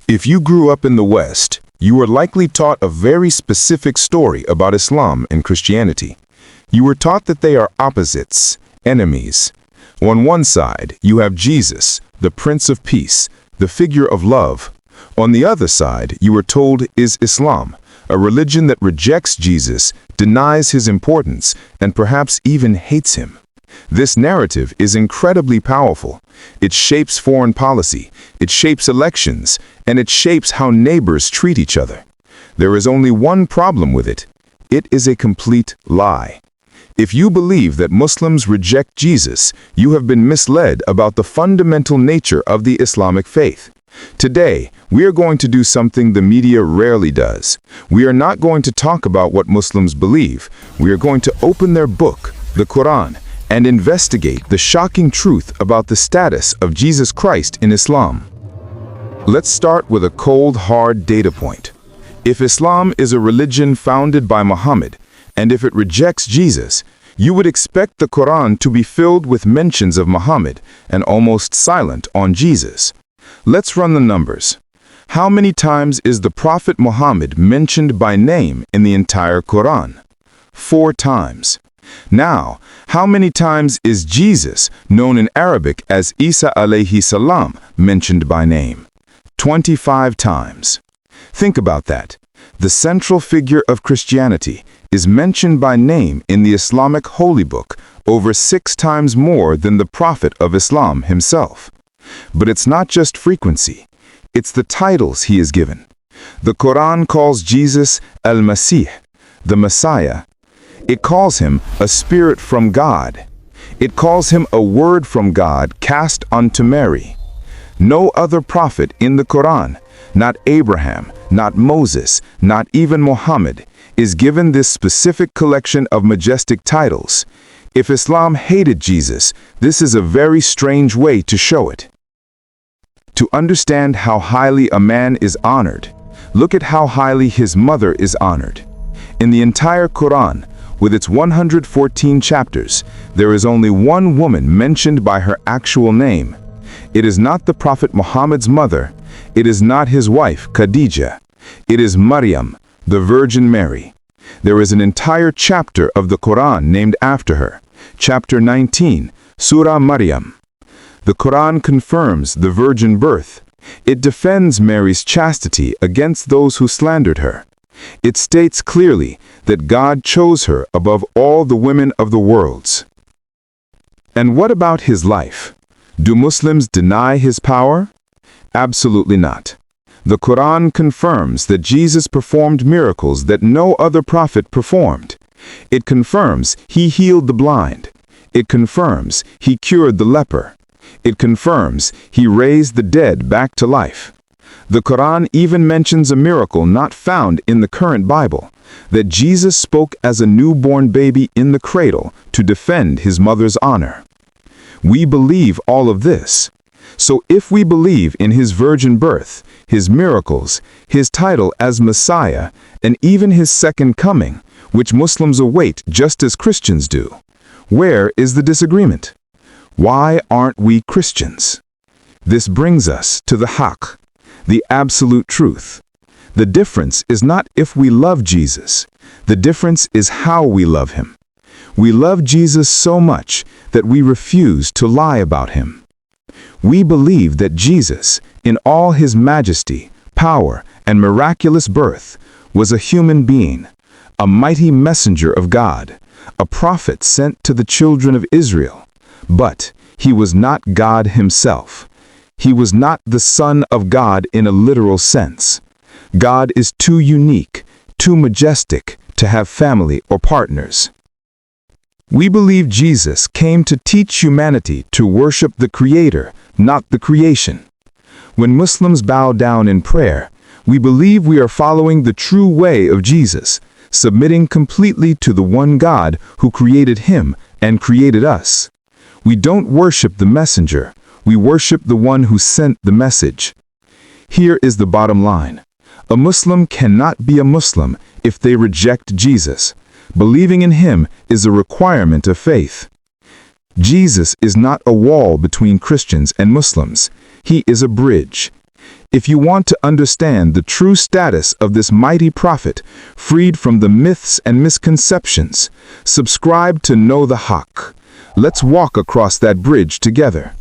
If you grew up in the West, you were likely taught a very specific story about Islam and Christianity. You were taught that they are opposites, enemies. On one side, you have Jesus, the Prince of Peace, the figure of love. On the other side, you were told is Islam, a religion that rejects Jesus, denies his importance, and perhaps even hates him. This narrative is incredibly powerful. It shapes foreign policy, it shapes elections, and it shapes how neighbors treat each other. There is only one problem with it. It is a complete lie. If you believe that Muslims reject Jesus, you have been misled about the fundamental nature of the Islamic faith. Today, we are going to do something the media rarely does. We are not going to talk about what Muslims believe. We are going to open their book, the Quran, and investigate the shocking truth about the status of Jesus Christ in Islam. Let's start with a cold, hard data point. If Islam is a religion founded by Muhammad, and if it rejects Jesus, you would expect the Quran to be filled with mentions of Muhammad and almost silent on Jesus. Let's run the numbers. How many times is the Prophet Muhammad mentioned by name in the entire Quran? 4 times. Now, how many times is Jesus, known in Arabic as Isa alayhi salam, mentioned by name? 25 times. Think about that. The central figure of Christianity is mentioned by name in the Islamic holy book over 6 times more than the Prophet of Islam himself. But it's not just frequency, it's the titles he is given. The Quran calls Jesus Al-Masih, the Messiah. It calls him a spirit from God. It calls him a word from God cast unto Mary. No other prophet in the Quran, not Abraham, not Moses, not even Muhammad, is given this specific collection of majestic titles. If Islam hated Jesus, this is a very strange way to show it. To understand how highly a man is honored, look at how highly his mother is honored. In the entire Quran, with its 114 chapters, there is only one woman mentioned by her actual name. It is not the Prophet Muhammad's mother. It is not his wife, Khadija. It is Maryam, the Virgin Mary. There is an entire chapter of the Quran named after her, chapter 19, Surah Maryam. The Quran confirms the virgin birth. It defends Mary's chastity against those who slandered her. It states clearly that God chose her above all the women of the worlds. And what about his life? Do Muslims deny his power? Absolutely not. The Quran confirms that Jesus performed miracles that no other prophet performed. It confirms he healed the blind. It confirms he cured the leper. It confirms he raised the dead back to life. The Quran even mentions a miracle not found in the current Bible, that Jesus spoke as a newborn baby in the cradle to defend his mother's honor. We believe all of this. So if we believe in his virgin birth, his miracles, his title as Messiah, and even his second coming, which Muslims await just as Christians do, where is the disagreement? Why aren't we Christians? This brings us to the haqq, the absolute truth. The difference is not if we love Jesus. The difference is how we love him. We love Jesus so much that we refuse to lie about him. We believe that Jesus, in all his majesty, power, and miraculous birth, was a human being, a mighty messenger of God, a prophet sent to the children of Israel. But he was not God himself. He was not the Son of God in a literal sense. God is too unique, too majestic to have family or partners. We believe Jesus came to teach humanity to worship the Creator, not the creation. When Muslims bow down in prayer, we believe we are following the true way of Jesus, submitting completely to the one God who created him and created us. We don't worship the messenger, we worship the one who sent the message. Here is the bottom line. A Muslim cannot be a Muslim if they reject Jesus. Believing in him is a requirement of faith. Jesus is not a wall between Christians and Muslims. He is a bridge. If you want to understand the true status of this mighty prophet, freed from the myths and misconceptions, subscribe to Know the Haqq. Let's walk across that bridge together.